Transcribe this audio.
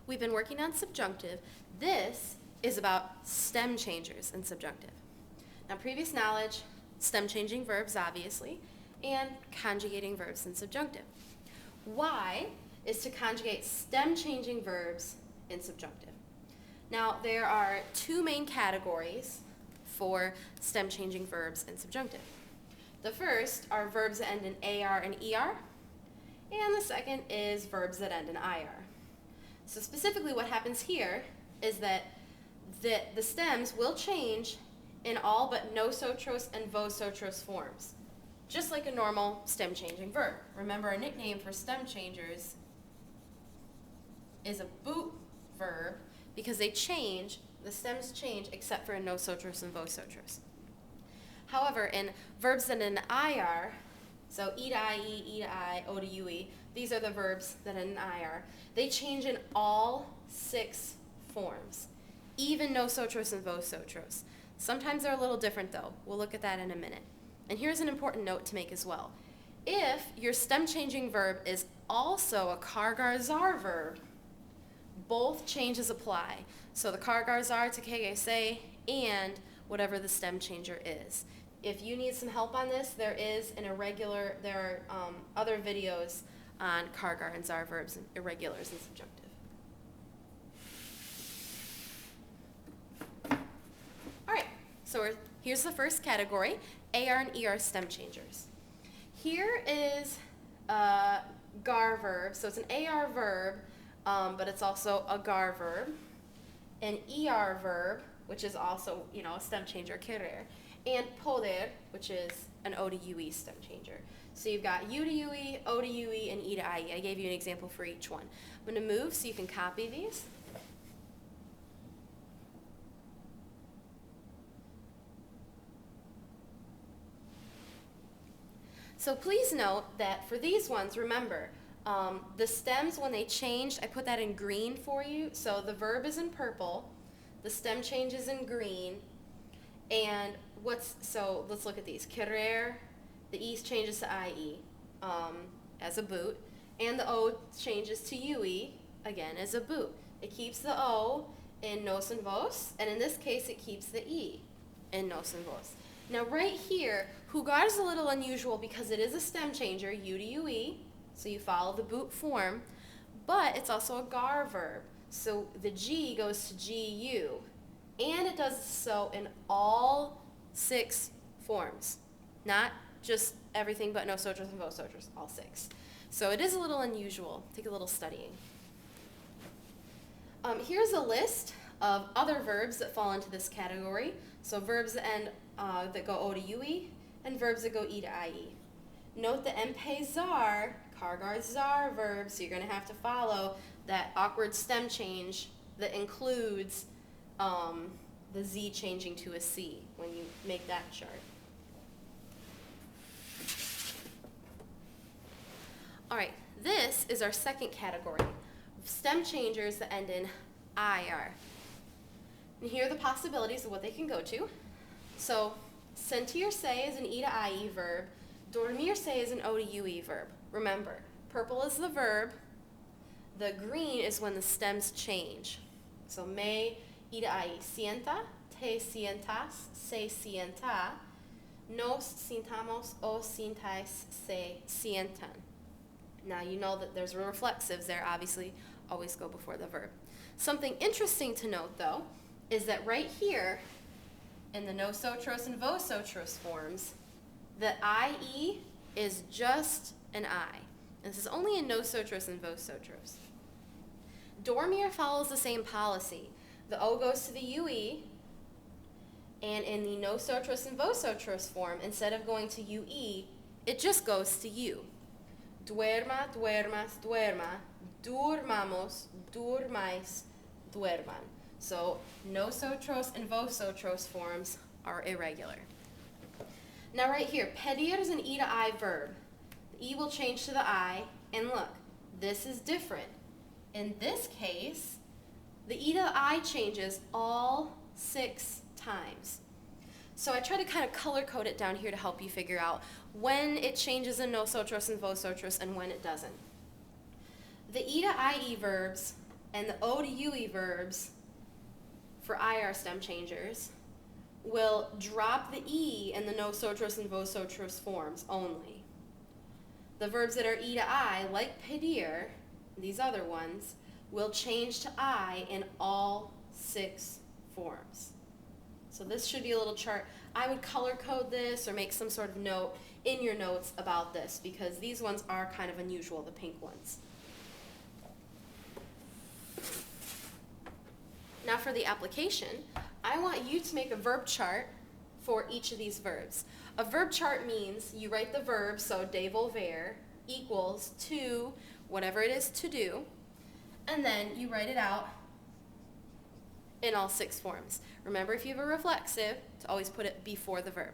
we've been working on subjunctive. This is about stem changers in subjunctive. Now, previous knowledge, stem changing verbs, obviously, and conjugating verbs in subjunctive. Y is to conjugate stem changing verbs in subjunctive. Now, there are two main categories for stem changing verbs in subjunctive. The first are verbs that end in AR and ER, and the second is verbs that end in IR. So specifically what happens here is that the stems will change in all but nosotros and vosotros forms, just like a normal stem changing verb. Remember, a nickname for stem changers is a boot verb because they change, the stems change except for in nosotros and vosotros. However, in verbs that end in IR, so e to IE, e to I, o to UE, these are the verbs that end in IR. They change in all 6 forms, even nosotros and vosotros. Sometimes they're a little different though. We'll look at that in a minute. And here's an important note to make as well. If your stem changing verb is also a kargar-zar verb, both changes apply. So the kargar-zar to kegese and whatever the stem changer is. If you need some help on this, there are other videos on kargar and zar verbs and irregulars and subjunctive. All right, so here's the first category, AR and ER stem changers. Here is a gar verb, so it's an AR verb, but it's also a gar verb, an ER verb, which is also, a stem changer, querer, and poder, which is an O to UE stem changer. So you've got U to UE, O to UE, and E to IE. I gave you an example for each one. I'm going to move so you can copy these. So please note that for these ones, remember, the stems, when they changed, I put that in green for you. So the verb is in purple, the stem changes in green, and so let's look at these. Querer, the E changes to IE as a boot, and the O changes to UE, again, as a boot. It keeps the O in nos and vos, and in this case, it keeps the E in nos and vos. Now right here, jugar is a little unusual because it is a stem changer, U to UE, so you follow the boot form, but it's also a gar verb. So the G goes to GU, and it does so in all 6 forms, not just everything but nosotros and vosotros, all 6. So it is a little unusual. Take a little studying. Here's a list of other verbs that fall into this category. So verbs that end that go O to UE, and verbs that go E to IE. Note the empezar, kargar-zar verb, so you're going to have to follow that awkward stem change that includes the Z changing to a C when you make that chart. All right, this is our second category, stem changers that end in IR. And here are the possibilities of what they can go to. So, sentir-se is an E to IE verb, dormir-se is an O to UE verb. Remember, purple is the verb, the green is when the stems change. So, me, E to IE, sienta, te sientas, se sienta, nos sintamos, o sintais, se sientan. Now you know that there's reflexives there, obviously always go before the verb. Something interesting to note though, is that right here, in the nosotros and vosotros forms, the IE is just an I. And this is only in nosotros and vosotros. Dormir follows the same policy. The O goes to the UE, and in the nosotros and vosotros form, instead of going to UE, it just goes to U. Duerma, duermas, duerma, durmamos, durmais, duerman. So nosotros and vosotros forms are irregular. Now right here, pedir is an E to I verb. The E will change to the I, and look, this is different. In this case, the E to the I changes all 6 times. So I try to kind of color code it down here to help you figure out when it changes in nosotros and vosotros and when it doesn't. The E to IE verbs and the O to UE verbs for IR stem changers will drop the E in the nosotros and vosotros forms only. The verbs that are E to I, like pedir, these other ones, will change to I in all 6 forms. So this should be a little chart. I would color code this or make some sort of note in your notes about this because these ones are kind of unusual, the pink ones. Now for the application, I want you to make a verb chart for each of these verbs. A verb chart means you write the verb, so de volver equals to whatever it is to do, and then you write it out in all 6 forms. Remember, if you have a reflexive, to always put it before the verb.